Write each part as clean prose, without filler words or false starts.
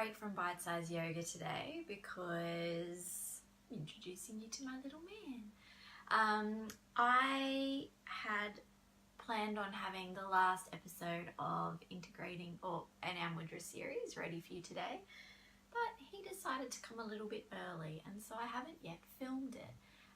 break from bite-sized yoga today because I'm introducing you to my little man. I had planned on having the last episode of integrating an Mudra series ready for you today, but he decided to come a little bit early, and so I haven't yet filmed it,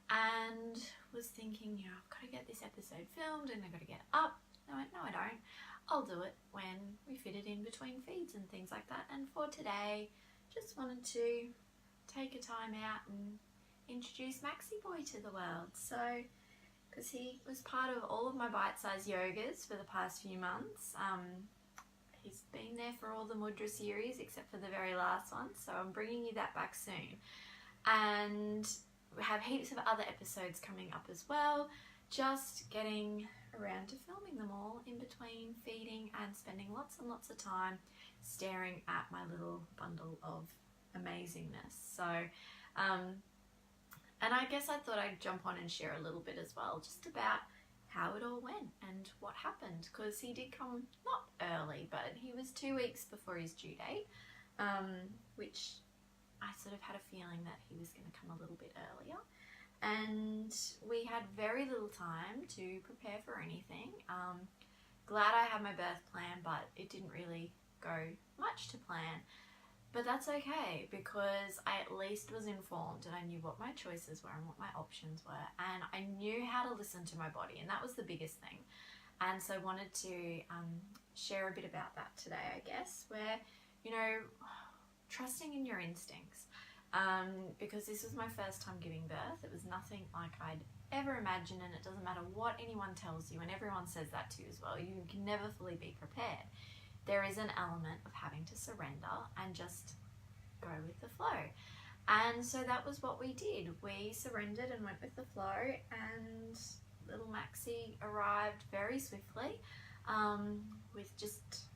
and was thinking, I've got to get this episode filmed and I've got to get up. I went, no, I don't. I'll do it when we fit it in between feeds and things like that. And for today, just wanted to take a time out and introduce Maxy Boy to the world. So, because he was part of all of my bite-sized yogas for the past few months. He's been there for all the Mudra series except for the very last one. So I'm bringing you that back soon. And we have heaps of other episodes coming up as well. Just getting around to filming them all in between feeding and spending lots and lots of time staring at my little bundle of amazingness. So, and I guess I thought I'd jump on and share a little bit as well, just about how it all went and what happened, because he did come not early, but he was 2 weeks before his due date, which I sort of had a feeling that he was going to come a little bit earlier. And we had very little time to prepare for anything. Glad I had my birth plan, but it didn't really go much to plan. But that's okay, because I at least was informed and I knew what my choices were and what my options were. And I knew how to listen to my body, and that was the biggest thing. And so I wanted to share a bit about that today, I guess, where, trusting in your instincts. Because this was my first time giving birth. It was nothing like I'd ever imagined, and it doesn't matter what anyone tells you, and everyone says that to you as well. You can never fully be prepared. There is an element of having to surrender and just go with the flow. And so that was what we did. We surrendered and went with the flow, and little Maxy arrived very swiftly, with just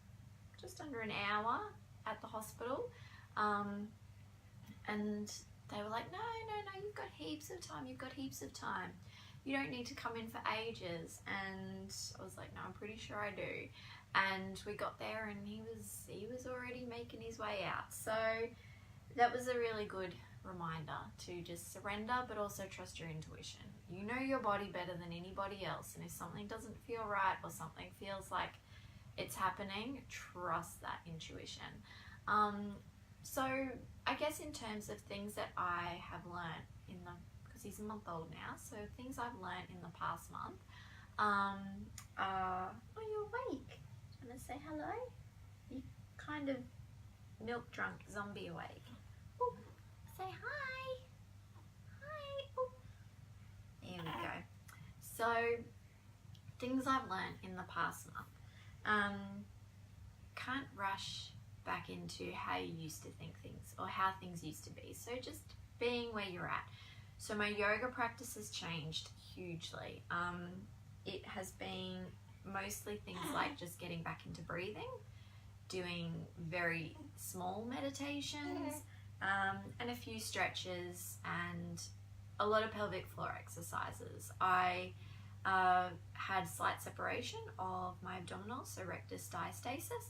under an hour at the hospital. And they were like, no, you've got heaps of time. You don't need to come in for ages. And I was like, no, I'm pretty sure I do. And we got there, and he was already making his way out. So that was a really good reminder to just surrender, but also trust your intuition. You know your body better than anybody else. And if something doesn't feel right or something feels like it's happening, trust that intuition. So I guess in terms of things that I have learned because he's a month old now, so things I've learned in the past month are, you're awake. Do you want to say hello? You kind of milk drunk zombie awake. Ooh, say hi. Hi. Ooh. There we go. So things I've learned in the past month. Can't rush back into how you used to think things or how things used to be. So just being where you're at. So my yoga practice has changed hugely. It has been mostly things like just getting back into breathing, doing very small meditations, and a few stretches and a lot of pelvic floor exercises. I had slight separation of my abdominals, so rectus diastasis.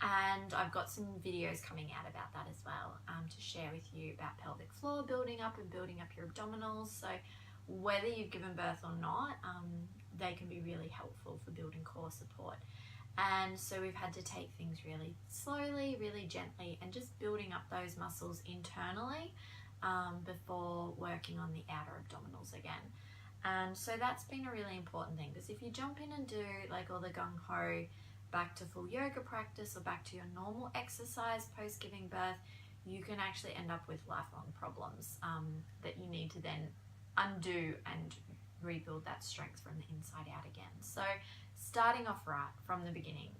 And I've got some videos coming out about that as well, to share with you about pelvic floor building up and building up your abdominals. So whether you've given birth or not, they can be really helpful for building core support. And so we've had to take things really slowly, really gently, and just building up those muscles internally before working on the outer abdominals again. And so that's been a really important thing, because if you jump in and do like all the gung-ho back to full yoga practice or back to your normal exercise post giving birth, you can actually end up with lifelong problems that you need to then undo and rebuild that strength from the inside out again. So starting off right from the beginning,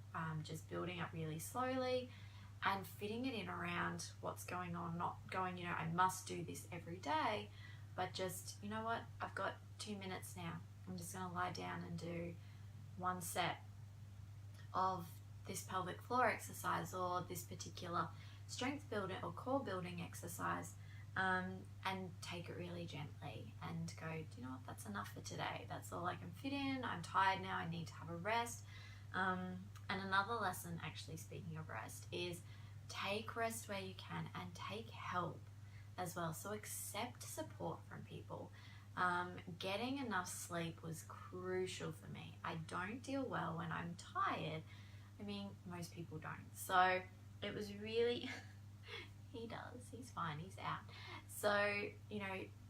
just building up really slowly and fitting it in around what's going on, not going, I must do this every day, but just, you know what, I've got 2 minutes now. I'm just going to lie down and do one set of this pelvic floor exercise or this particular strength building or core building exercise, and take it really gently and go, do you know what, that's enough for today. That's all I can fit in. I'm tired now. I need to have a rest. And another lesson, actually, speaking of rest, is take rest where you can and take help as well. So accept support from people. Getting enough sleep was crucial for me. I don't deal well when I'm tired. I mean, most people don't. So it was really, he does, he's fine, he's out. So, you know,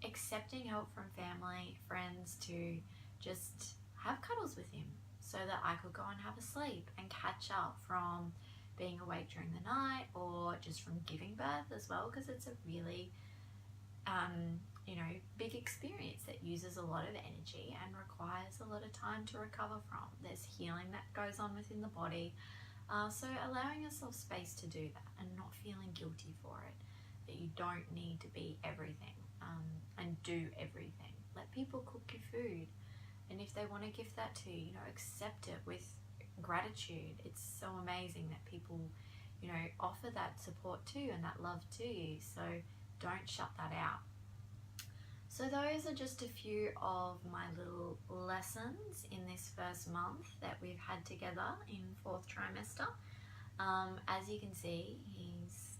accepting help from family, friends to just have cuddles with him so that I could go and have a sleep and catch up from being awake during the night or just from giving birth as well, because it's a really, you know, big experience that uses a lot of energy and requires a lot of time to recover from. There's healing that goes on within the body. So allowing yourself space to do that and not feeling guilty for it, that you don't need to be everything and do everything. Let people cook your food. And if they want to gift that to you, you know, accept it with gratitude. It's so amazing that people, you know, offer that support too and that love to you. So don't shut that out. So those are just a few of my little lessons in this first month that we've had together in 4th trimester. As you can see, he's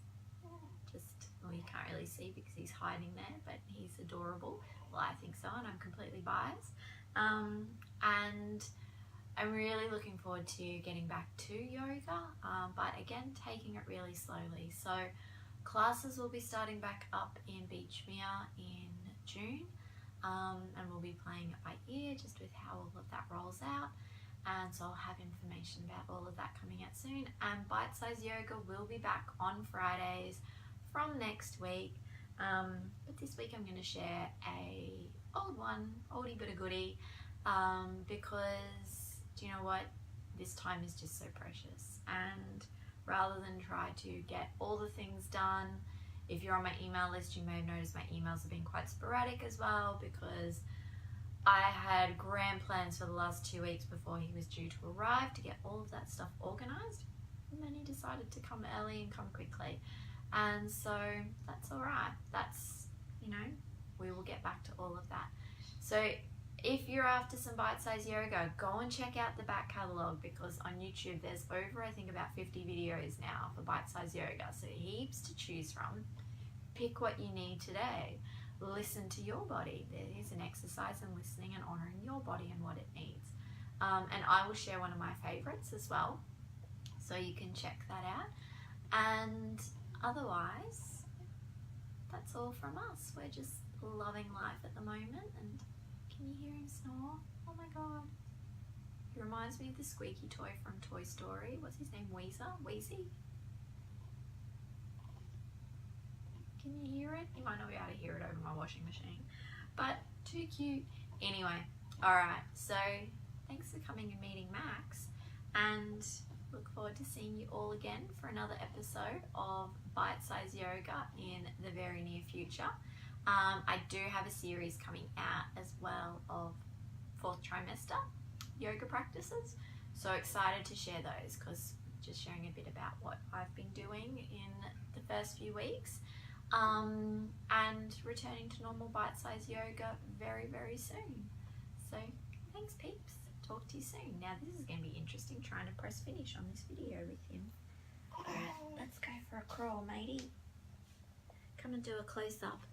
just, well, you can't really see because he's hiding there, but he's adorable. Well, I think so, and I'm completely biased. And I'm really looking forward to getting back to yoga, but again, taking it really slowly. So classes will be starting back up in Beachmere in June, and we'll be playing it by ear just with how all of that rolls out. And so I'll have information about all of that coming out soon. And Bite Size Yoga will be back on Fridays from next week. But this week I'm going to share a oldie but a goodie, because do you know what? This time is just so precious. And rather than try to get all the things done, if you're on my email list, you may have noticed my emails have been quite sporadic as well, because I had grand plans for the last 2 weeks before he was due to arrive to get all of that stuff organized, and then he decided to come early and come quickly. And so that's all right. That's, you know, we will get back to all of that. So if you're after some bite-sized yoga, go and check out the back catalogue, because on YouTube there's over, I think, about 50 videos now for bite-sized yoga. So heaps to choose from. Pick what you need today. Listen to your body. There is an exercise in listening and honouring your body and what it needs. And I will share one of my favourites as well, so you can check that out. And otherwise, that's all from us. We're just loving life at the moment. And can you hear him snore? Oh my god. He reminds me of the squeaky toy from Toy Story. What's his name? Wheezy? Can you hear it? You might not be able to hear it over my washing machine, but too cute. Anyway, alright, so thanks for coming and meeting Max, and look forward to seeing you all again for another episode of Bite Size Yoga in the very near future. I do have a series coming out as well of 4th trimester yoga practices, so excited to share those, because just sharing a bit about what I've been doing in the first few weeks. And returning to normal bite-sized yoga very, very soon. So thanks, peeps. Talk to you soon. Now this is going to be interesting, trying to press finish on this video with him. Alright, let's go for a crawl, matey. Come and do a close-up.